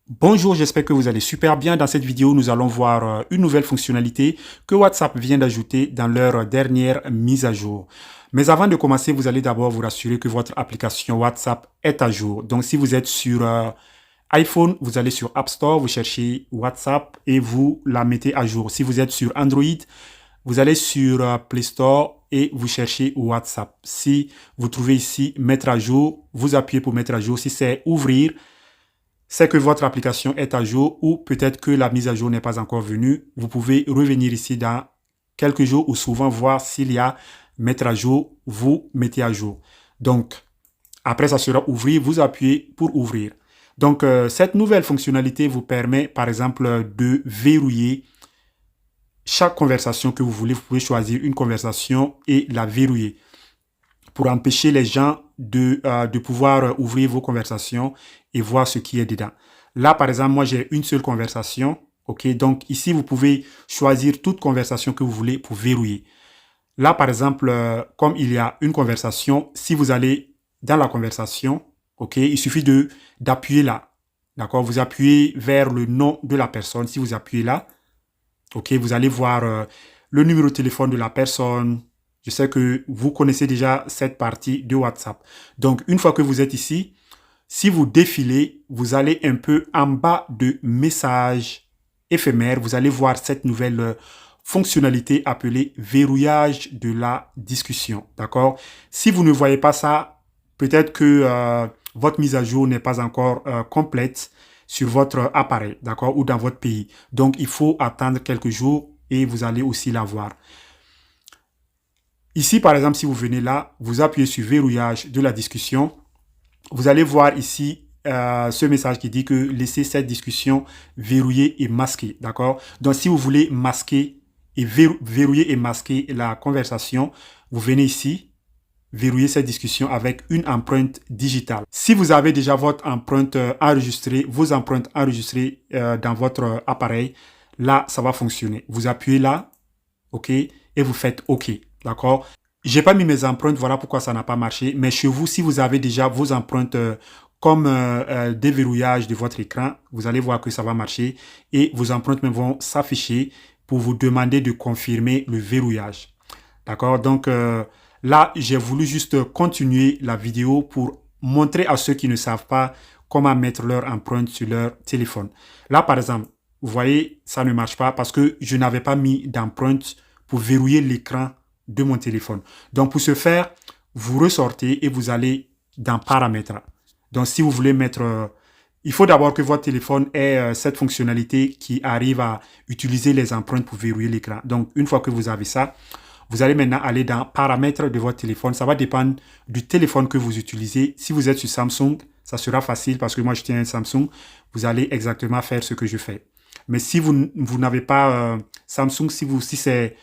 Bonjour, j'espère que vous allez super bien. Dans cette vidéo, nous allons voir une nouvelle fonctionnalité que WhatsApp vient d'ajouter dans leur dernière mise à jour. Mais avant de commencer, vous allez d'abord vous rassurer que votre application WhatsApp est à jour. Donc, si vous êtes sur iPhone, vous allez sur App Store, vous cherchez WhatsApp et vous la mettez à jour. Si vous êtes sur Android, vous allez sur Play Store et vous cherchez WhatsApp. Si vous trouvez ici mettre à jour, vous appuyez pour mettre à jour. Si c'est ouvrir, c'est que votre application est à jour ou peut-être que la mise à jour n'est pas encore venue. Vous pouvez revenir ici dans quelques jours ou souvent voir s'il y a mettre à jour, vous mettez à jour. Donc, après ça sera ouvrir, vous appuyez pour ouvrir. Donc, cette nouvelle fonctionnalité vous permet par exemple de verrouiller chaque conversation que vous voulez. Vous pouvez choisir une conversation et la verrouiller pour empêcher les gens de pouvoir ouvrir vos conversations et voir ce qui est dedans. Là, par exemple, moi, j'ai une seule conversation. OK, donc ici, vous pouvez choisir toute conversation que vous voulez pour verrouiller. Là, par exemple, comme il y a une conversation, si vous allez dans la conversation, OK, il suffit d'appuyer là. D'accord, vous appuyez vers le nom de la personne. Si vous appuyez là, OK, vous allez voir le numéro de téléphone de la personne. Je sais que vous connaissez déjà cette partie de WhatsApp. Donc, une fois que vous êtes ici, si vous défilez, vous allez un peu en bas de messages éphémères. Vous allez voir cette nouvelle fonctionnalité appelée verrouillage de la discussion. D'accord? Si vous ne voyez pas ça, peut-être que votre mise à jour n'est pas encore complète sur votre appareil, d'accord, ou dans votre pays. Donc, il faut attendre quelques jours et vous allez aussi la voir. Ici, par exemple, si vous venez là, vous appuyez sur verrouillage de la discussion. Vous allez voir ici ce message qui dit que laissez cette discussion verrouillée et masquée, d'accord? Donc, si vous voulez masquer et verrouiller et masquer la conversation, vous venez ici, verrouiller cette discussion avec une empreinte digitale. Si vous avez déjà votre empreinte enregistrée, vos empreintes enregistrées dans votre appareil, là, ça va fonctionner. Vous appuyez là, OK, et vous faites OK, d'accord? J'ai pas mis mes empreintes, voilà pourquoi ça n'a pas marché. Mais chez vous, si vous avez déjà vos empreintes comme déverrouillage de votre écran, vous allez voir que ça va marcher et vos empreintes même vont s'afficher pour vous demander de confirmer le verrouillage. D'accord? Donc là, j'ai voulu juste continuer la vidéo pour montrer à ceux qui ne savent pas comment mettre leur empreinte sur leur téléphone. Là, par exemple, vous voyez, ça ne marche pas parce que je n'avais pas mis d'empreinte pour verrouiller l'écran de mon téléphone. Donc, pour ce faire, vous ressortez et vous allez dans Paramètres. Donc, si vous voulez mettre... il faut d'abord que votre téléphone ait cette fonctionnalité qui arrive à utiliser les empreintes pour verrouiller l'écran. Donc, une fois que vous avez ça, vous allez maintenant aller dans Paramètres de votre téléphone. Ça va dépendre du téléphone que vous utilisez. Si vous êtes sur Samsung, ça sera facile parce que moi, je tiens un Samsung. Vous allez exactement faire ce que je fais. Mais si vous n'avez pas Samsung, si c'est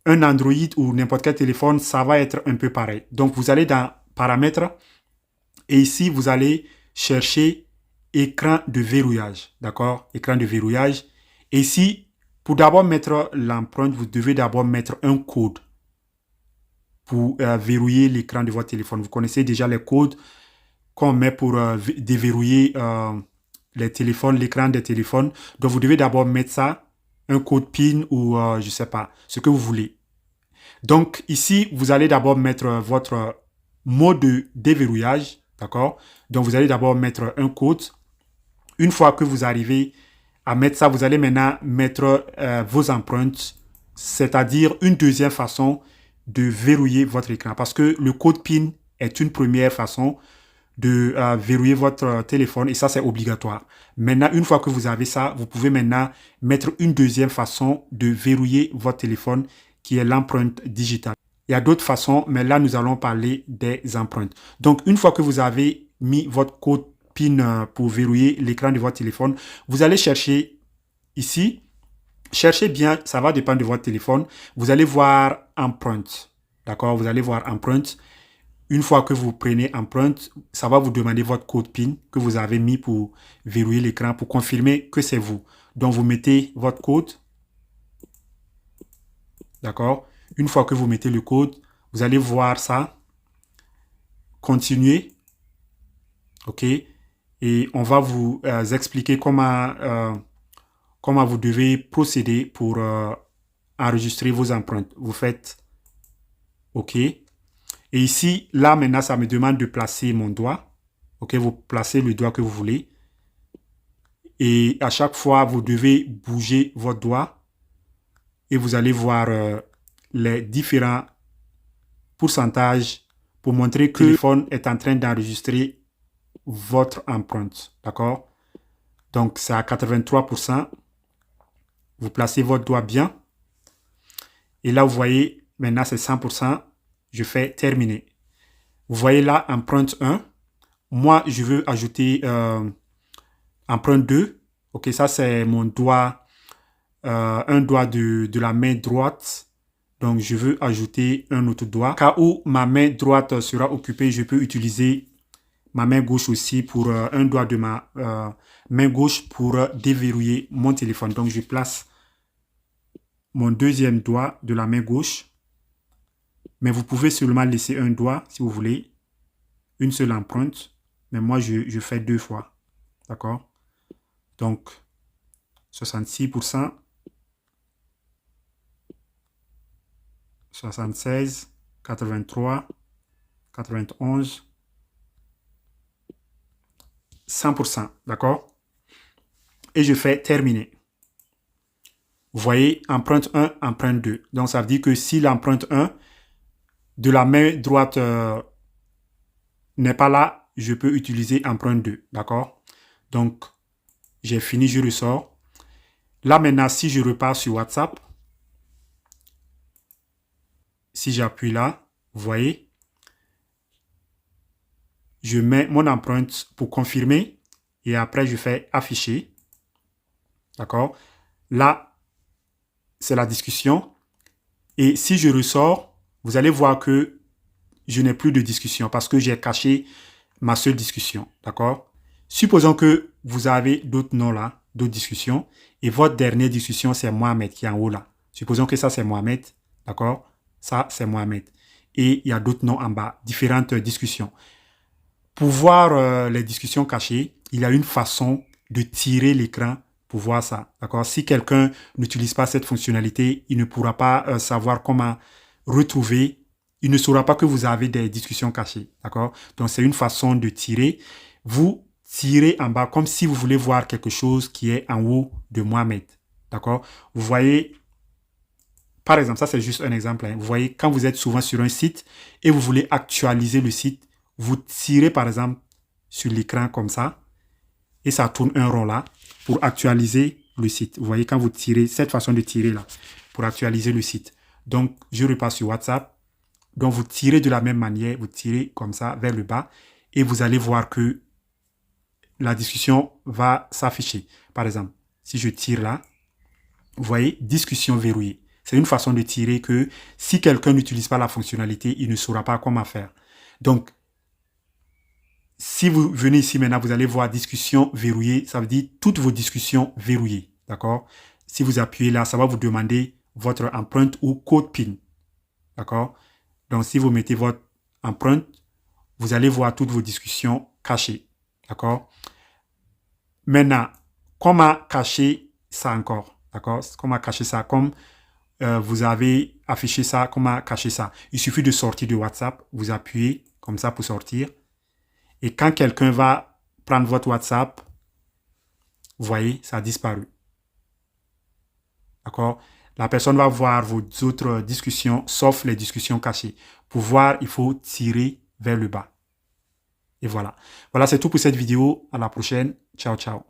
un Android ou n'importe quel téléphone, ça va être un peu pareil. Donc, vous allez dans Paramètres et ici, vous allez chercher écran de verrouillage. D'accord? Écran de verrouillage. Et ici, pour d'abord mettre l'empreinte, vous devez d'abord mettre un code pour verrouiller l'écran de votre téléphone. Vous connaissez déjà les codes qu'on met pour déverrouiller les téléphones, l'écran des téléphones. Donc, vous devez d'abord mettre ça, un code PIN ou je ne sais pas, ce que vous voulez. Donc, ici, vous allez d'abord mettre votre mot de déverrouillage, d'accord? Donc, vous allez d'abord mettre un code. Une fois que vous arrivez à mettre ça, vous allez maintenant mettre vos empreintes, c'est-à-dire une deuxième façon de verrouiller votre écran. Parce que le code PIN est une première façon de verrouiller votre téléphone et ça, c'est obligatoire. Maintenant, une fois que vous avez ça, vous pouvez maintenant mettre une deuxième façon de verrouiller votre téléphone qui est l'empreinte digitale. Il y a d'autres façons, mais là, nous allons parler des empreintes. Donc, une fois que vous avez mis votre code PIN pour verrouiller l'écran de votre téléphone, vous allez chercher ici. Cherchez bien, ça va dépendre de votre téléphone. Vous allez voir empreinte. D'accord? Vous allez voir empreinte. Une fois que vous prenez empreinte, ça va vous demander votre code PIN que vous avez mis pour verrouiller l'écran, pour confirmer que c'est vous. Donc, vous mettez votre code. D'accord? Une fois que vous mettez le code, vous allez voir ça. Continuer. OK? Et on va vous expliquer comment vous devez procéder pour enregistrer vos empreintes. Vous faites OK. Et ici, là maintenant, ça me demande de placer mon doigt. OK, vous placez le doigt que vous voulez. Et à chaque fois, vous devez bouger votre doigt et vous allez voir les différents pourcentages pour montrer que le téléphone est en train d'enregistrer votre empreinte. D'accord? Donc, c'est à 83%. Vous placez votre doigt bien. Et là, vous voyez, maintenant, c'est 100%. Je fais terminer. Vous voyez là, empreinte 1. Moi, je veux ajouter empreinte 2. OK, ça, c'est mon doigt, un doigt de la main droite. Donc, je veux ajouter un autre doigt. Car où ma main droite sera occupée, je peux utiliser ma main gauche aussi pour un doigt de ma main gauche pour déverrouiller mon téléphone. Donc, je place mon deuxième doigt de la main gauche. Mais vous pouvez seulement laisser un doigt si vous voulez. Une seule empreinte. Mais moi, je fais 2 fois. D'accord? Donc, 66%. 76, 83, 91, 100%, d'accord? Et je fais terminer. Vous voyez, empreinte 1, empreinte 2. Donc, ça veut dire que si l'empreinte 1 de la main droite n'est pas là, je peux utiliser empreinte 2, d'accord? Donc, j'ai fini, je ressors. Là, maintenant, si je repars sur WhatsApp, si j'appuie là, vous voyez, je mets mon empreinte pour confirmer et après, je fais afficher. D'accord? Là, c'est la discussion. Et si je ressors, vous allez voir que je n'ai plus de discussion parce que j'ai caché ma seule discussion. D'accord? Supposons que vous avez d'autres noms là, d'autres discussions, et votre dernière discussion, c'est Mohamed qui est en haut là. Supposons que ça, c'est Mohamed. D'accord? Ça, c'est Mohamed. Et il y a d'autres noms en bas, différentes discussions. Pour voir les discussions cachées, il y a une façon de tirer l'écran pour voir ça. D'accord? Si quelqu'un n'utilise pas cette fonctionnalité, il ne pourra pas savoir comment retrouver. Il ne saura pas que vous avez des discussions cachées. D'accord? Donc, c'est une façon de tirer. Vous tirez en bas comme si vous voulez voir quelque chose qui est en haut de Mohamed. D'accord? Vous voyez, par exemple, ça c'est juste un exemple. Hein. Vous voyez, quand vous êtes souvent sur un site et vous voulez actualiser le site, vous tirez par exemple sur l'écran comme ça et ça tourne un rond là pour actualiser le site. Vous voyez, quand vous tirez, cette façon de tirer là pour actualiser le site. Donc, je repasse sur WhatsApp. Donc, vous tirez de la même manière, vous tirez comme ça vers le bas et vous allez voir que la discussion va s'afficher. Par exemple, si je tire là, vous voyez, discussion verrouillée. C'est une façon de tirer que si quelqu'un n'utilise pas la fonctionnalité, il ne saura pas comment faire. Donc, si vous venez ici maintenant, vous allez voir discussion verrouillée. Ça veut dire toutes vos discussions verrouillées. D'accord? Si vous appuyez là, ça va vous demander votre empreinte ou code PIN. D'accord? Donc, si vous mettez votre empreinte, vous allez voir toutes vos discussions cachées. D'accord? Maintenant, comment cacher ça encore? D'accord? Comment cacher ça? Comme vous avez affiché ça, comment cacher ça? Il suffit de sortir de WhatsApp. Vous appuyez comme ça pour sortir. Et quand quelqu'un va prendre votre WhatsApp, vous voyez, ça a disparu. D'accord? La personne va voir vos autres discussions, sauf les discussions cachées. Pour voir, il faut tirer vers le bas. Et voilà. Voilà, c'est tout pour cette vidéo. À la prochaine. Ciao, ciao.